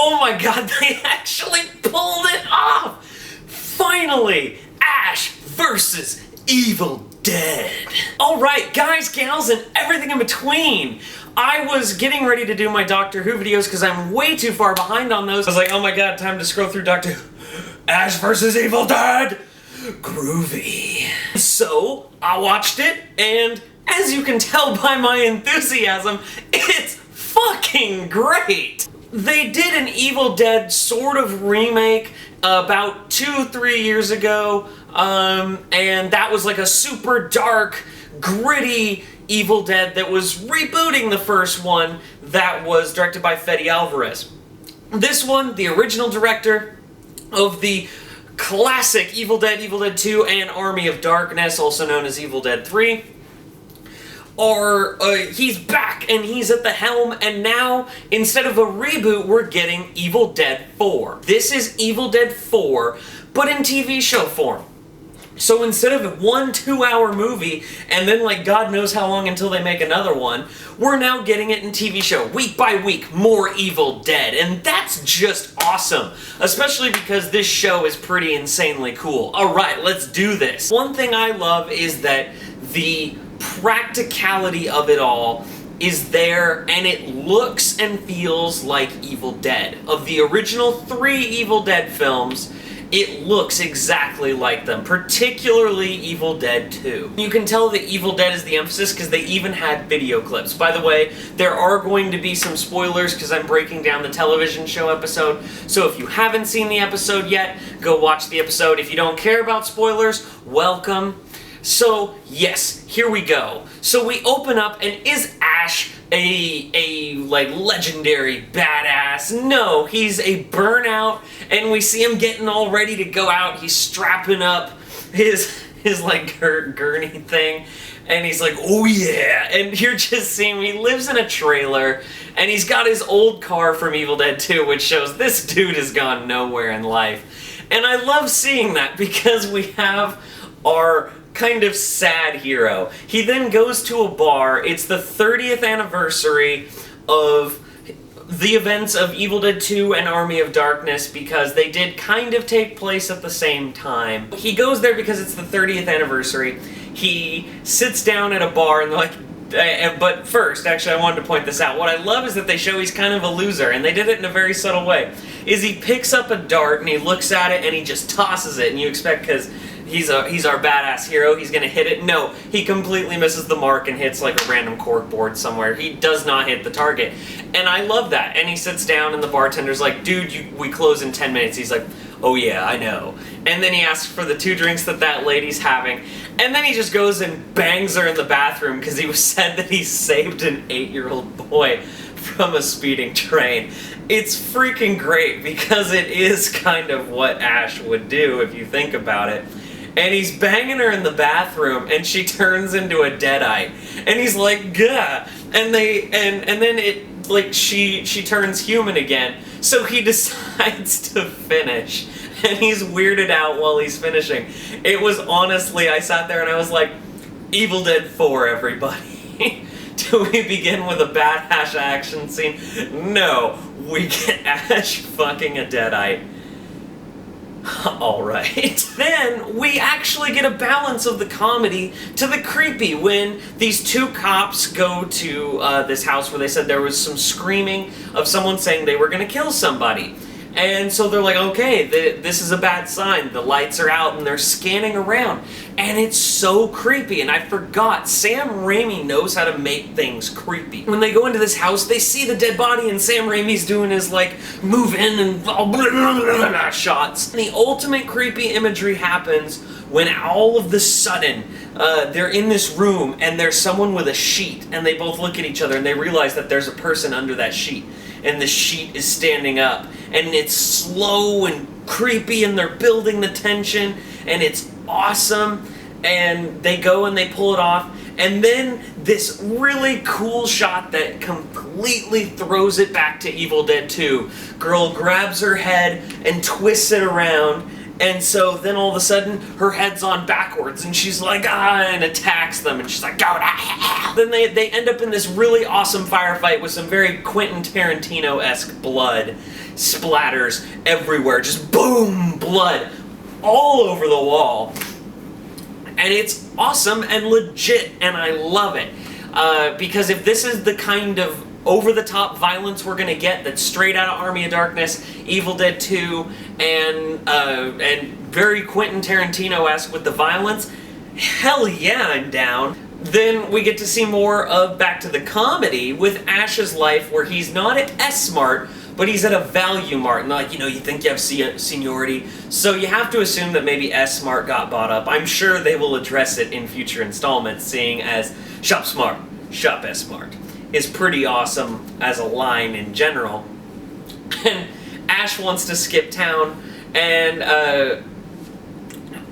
Oh my god, they actually pulled it off! Finally, Ash versus Evil Dead. Alright, guys, gals, and everything in between. I was getting ready to do my Doctor Who videos because I'm way too far behind on those. I was like, oh my god, time to scroll through Doctor Who. Ash versus Evil Dead! Groovy. So, I watched it, and as you can tell by my enthusiasm, it's fucking great! They did an Evil Dead sort of remake about 2-3 years ago, and that was like a super dark, gritty Evil Dead that was rebooting the first one that was directed by Fede Alvarez. This one, the original director of the classic Evil Dead 2, and Army of Darkness, also known as Evil Dead 3, he's back and he's at the helm, and now instead of a reboot we're getting Evil Dead 4. This is Evil Dead 4 but in TV show form. So instead of a 1-2 hour movie and then like God knows how long until they make another one, we're now getting it in TV show. Week by week, more Evil Dead, and that's just awesome. Especially because this show is pretty insanely cool. Alright, let's do this. One thing I love is that the practicality of it all is there, and it looks and feels like Evil Dead. Of the original 3 Evil Dead films, it looks exactly like them, particularly Evil Dead 2. You can tell that Evil Dead is the emphasis because they even had video clips. By the way, there are going to be some spoilers because I'm breaking down the television show episode, so if you haven't seen the episode yet, go watch the episode. If you don't care about spoilers, welcome. So, yes, here we go. So we open up, and is Ash a like legendary badass? No, he's a burnout, and we see him getting all ready to go out. He's strapping up his like gurney thing, and he's like, oh yeah, and you're just seeing he lives in a trailer, and he's got his old car from Evil Dead 2, which shows this dude has gone nowhere in life. And I love seeing that because we have our kind of sad hero. He then goes to a bar. It's the 30th anniversary of the events of Evil Dead 2 and Army of Darkness because they did kind of take place at the same time. He goes there because it's the 30th anniversary. He sits down at a bar and they're like, but first, actually I wanted to point this out. What I love is that they show he's kind of a loser, and they did it in a very subtle way. Is he picks up a dart and he looks at it and he just tosses it, and you expect because he's our badass hero, he's gonna hit it. No, he completely misses the mark and hits like a random corkboard somewhere. He does not hit the target. And I love that. And he sits down and the bartender's like, dude, we close in 10 minutes. He's like, oh yeah, I know. And then he asks for the 2 drinks that lady's having. And then he just goes and bangs her in the bathroom because he was said that he saved an 8-year-old boy from a speeding train. It's freaking great because it is kind of what Ash would do if you think about it. And he's banging her in the bathroom, and she turns into a deadite. And he's like, gah! And then it, like, she turns human again. So he decides to finish. And he's weirded out while he's finishing. It was honestly, I sat there and I was like, Evil Dead 4, everybody. Do we begin with a badass action scene? No, we get Ash fucking a deadite. Alright. Then we actually get a balance of the comedy to the creepy when these 2 cops go to this house where they said there was some screaming of someone saying they were going to kill somebody. And so they're like, okay, this is a bad sign. The lights are out and they're scanning around. And it's so creepy. And I forgot, Sam Raimi knows how to make things creepy. When they go into this house, they see the dead body and Sam Raimi's doing his like, move in and blah, blah, blah, blah, blah, shots. And the ultimate creepy imagery happens when all of the sudden, they're in this room and there's someone with a sheet. And they both look at each other and they realize that there's a person under that sheet. And the sheet is standing up, and it's slow and creepy, and they're building the tension, and it's awesome, and they go and they pull it off, and then this really cool shot that completely throws it back to Evil Dead 2. Girl grabs her head and twists it around, And so then all of a sudden, her head's on backwards, and she's like, and attacks them, and she's like, go to hell! Then they end up in this really awesome firefight with some very Quentin Tarantino-esque blood splatters everywhere. Just boom, blood all over the wall. And it's awesome and legit, and I love it. Because if this is the kind of over-the-top violence we're going to get that's straight out of Army of Darkness, Evil Dead 2, and very Quentin Tarantino-esque with the violence, hell yeah, I'm down. Then we get to see more of back to the comedy with Ash's life, where he's not at S-Mart, but he's at a Value Mart. And like, you think you have seniority, so you have to assume that maybe S-Mart got bought up. I'm sure they will address it in future installments, seeing as Shop Smart, Shop S-Mart is pretty awesome as a line in general. And Ash wants to skip town, and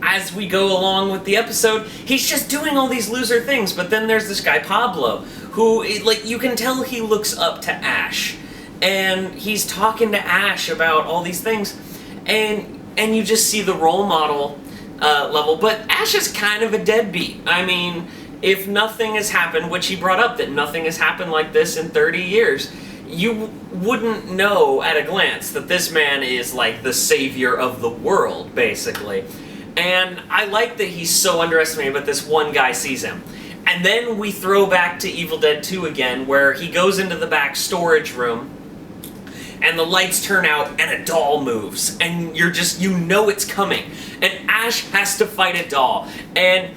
as we go along with the episode, he's just doing all these loser things. But then there's this guy Pablo, who, like, you can tell he looks up to Ash, and he's talking to Ash about all these things, and you just see the role model level. But Ash is kind of a deadbeat. I mean, if nothing has happened, which he brought up, that nothing has happened like this in 30 years, you wouldn't know at a glance that this man is like the savior of the world, basically. And I like that he's so underestimated, but this one guy sees him. And then we throw back to Evil Dead 2 again, where he goes into the back storage room, and the lights turn out, and a doll moves. And you know it's coming. And Ash has to fight a doll. And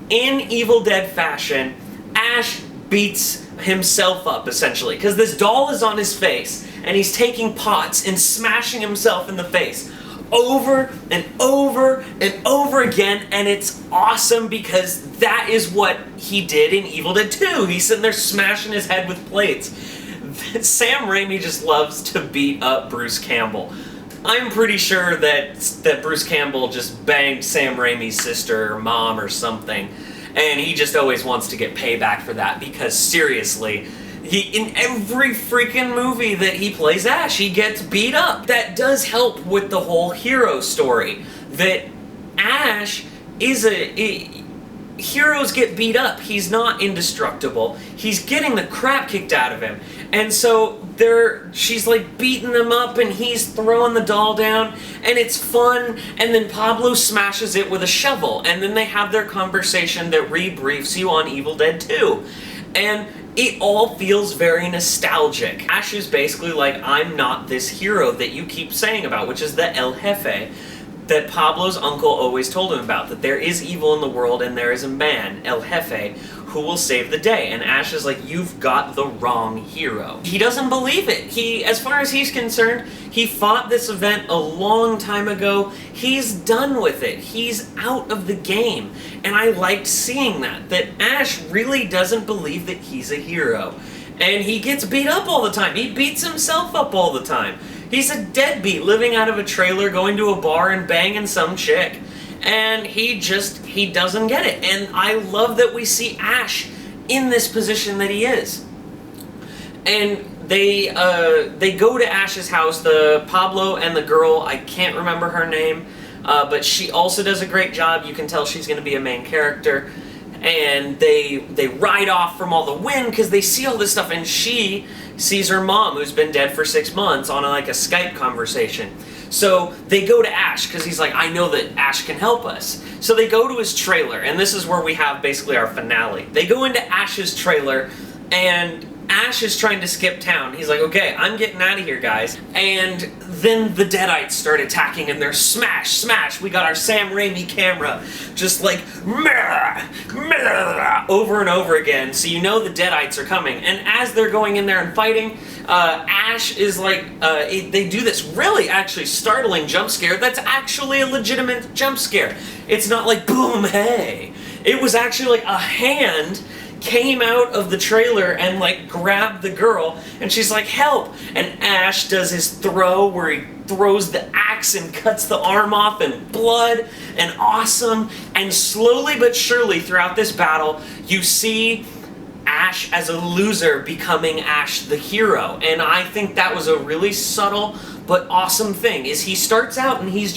in Evil Dead fashion, Ash beats himself up, essentially, because this doll is on his face, and he's taking pots and smashing himself in the face over and over and over again, and it's awesome because that is what he did in Evil Dead 2. He's sitting there smashing his head with plates. Sam Raimi just loves to beat up Bruce Campbell. I'm pretty sure that Bruce Campbell just banged Sam Raimi's sister or mom or something, and he just always wants to get payback for that, because seriously, in every freaking movie that he plays Ash, he gets beat up. That does help with the whole hero story, that Ash is heroes get beat up. He's not indestructible. He's getting the crap kicked out of him. And so she's like beating them up, and he's throwing the doll down, and it's fun. And then Pablo smashes it with a shovel, and then they have their conversation that rebriefs you on Evil Dead 2. And it all feels very nostalgic. Ash is basically like, I'm not this hero that you keep saying about, which is the El Jefe that Pablo's uncle always told him about, that there is evil in the world and there is a man, El Jefe, who will save the day. And Ash is like, you've got the wrong hero. He doesn't believe it. As far as he's concerned, he fought this event a long time ago. He's done with it. He's out of the game. And I liked seeing that Ash really doesn't believe that he's a hero. And he gets beat up all the time. He beats himself up all the time. He's a deadbeat living out of a trailer, going to a bar and banging some chick. And he doesn't get it. And I love that we see Ash in this position that he is. And they go to Ash's house, the Pablo and the girl, I can't remember her name, but she also does a great job. You can tell she's going to be a main character. And they ride off from all the wind because they see all this stuff, and she sees her mom, who's been dead for 6 months, on a Skype conversation. So they go to Ash, because he's like, I know that Ash can help us. So they go to his trailer, and this is where we have basically our finale. They go into Ash's trailer, and Ash is trying to skip town. He's like, okay, I'm getting out of here, guys. And then the deadites start attacking, and they're smash, smash. We got our Sam Raimi camera, just like, meh, meh, over and over again. So you know the deadites are coming. And as they're going in there and fighting, Ash is like, they do this really actually startling jump scare that's actually a legitimate jump scare. It's not like, boom, hey. It was actually like a hand came out of the trailer and grabbed the girl, and she's like, help! And Ash does his throw where he throws the axe and cuts the arm off, and blood, and awesome. And slowly but surely throughout this battle, you see Ash as a loser becoming Ash the hero. And I think that was a really subtle but awesome thing, is he starts out and he's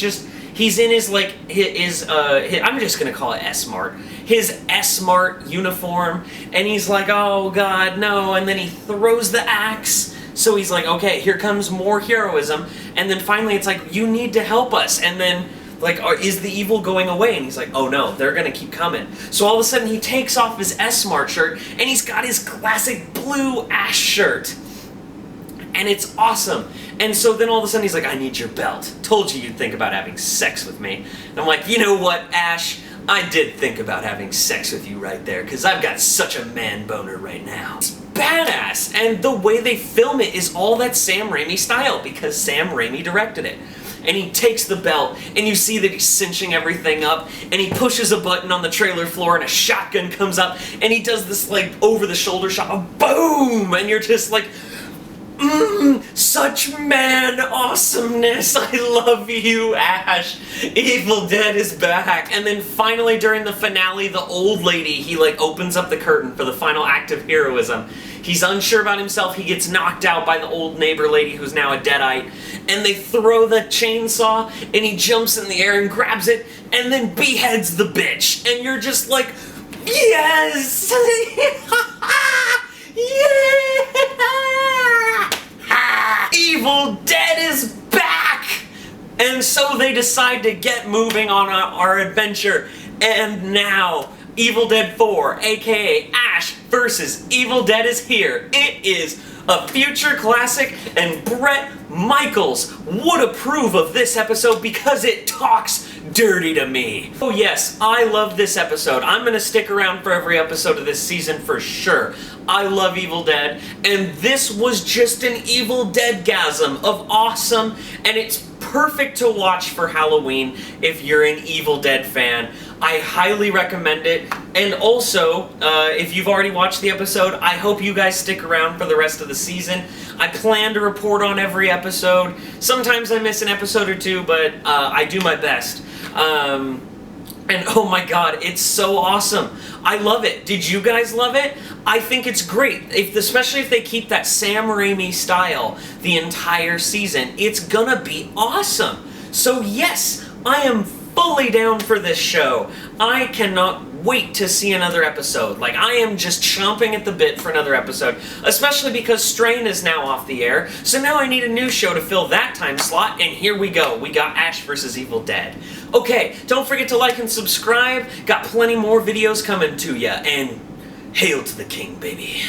He's in his, like, I'm just gonna call it S-Mart. His S-Mart uniform, and he's like, oh god, no, and then he throws the axe. So he's like, okay, here comes more heroism, and then finally it's like, you need to help us, and then, like, is the evil going away? And he's like, oh no, they're gonna keep coming. So all of a sudden he takes off his S-Mart shirt, and he's got his classic blue Ash shirt. And it's awesome. And so then all of a sudden he's like, I need your belt. Told you you'd think about having sex with me. And I'm like, you know what, Ash? I did think about having sex with you right there, because I've got such a man boner right now. It's badass. And the way they film it is all that Sam Raimi style, because Sam Raimi directed it. And he takes the belt, and you see that he's cinching everything up, and he pushes a button on the trailer floor, and a shotgun comes up, and he does this, like, over-the-shoulder shot, boom! And you're just like, such man awesomeness. I love you, Ash. Evil Dead is back. And then finally during the finale, the old lady, he like opens up the curtain for the final act of heroism. He's unsure about himself. He gets knocked out by the old neighbor lady who's now a deadite. And they throw the chainsaw and he jumps in the air and grabs it and then beheads the bitch. And you're just like, yes! Yeah! Evil Dead is back! And so they decide to get moving on our adventure. And now, Evil Dead 4, aka Ash versus Evil Dead is here. It is a future classic, and Bret Michaels would approve of this episode because it talks dirty to me. Oh yes, I love this episode. I'm gonna stick around for every episode of this season for sure. I love Evil Dead, and this was just an Evil Dead-gasm of awesome, and it's perfect to watch for Halloween if you're an Evil Dead fan. I highly recommend it, and also, if you've already watched the episode, I hope you guys stick around for the rest of the season. I plan to report on every episode. Sometimes I miss an episode or two, but I do my best. And oh my god, it's so awesome. I love it. Did you guys love it? I think it's great, especially if they keep that Sam Raimi style the entire season. It's gonna be awesome. So yes, I am fully down for this show. I cannot wait to see another episode. Like, I am just chomping at the bit for another episode, especially because Strain is now off the air, so now I need a new show to fill that time slot, and here we go. We got Ash vs. Evil Dead. Okay, don't forget to like and subscribe. Got plenty more videos coming to ya, and hail to the king, baby.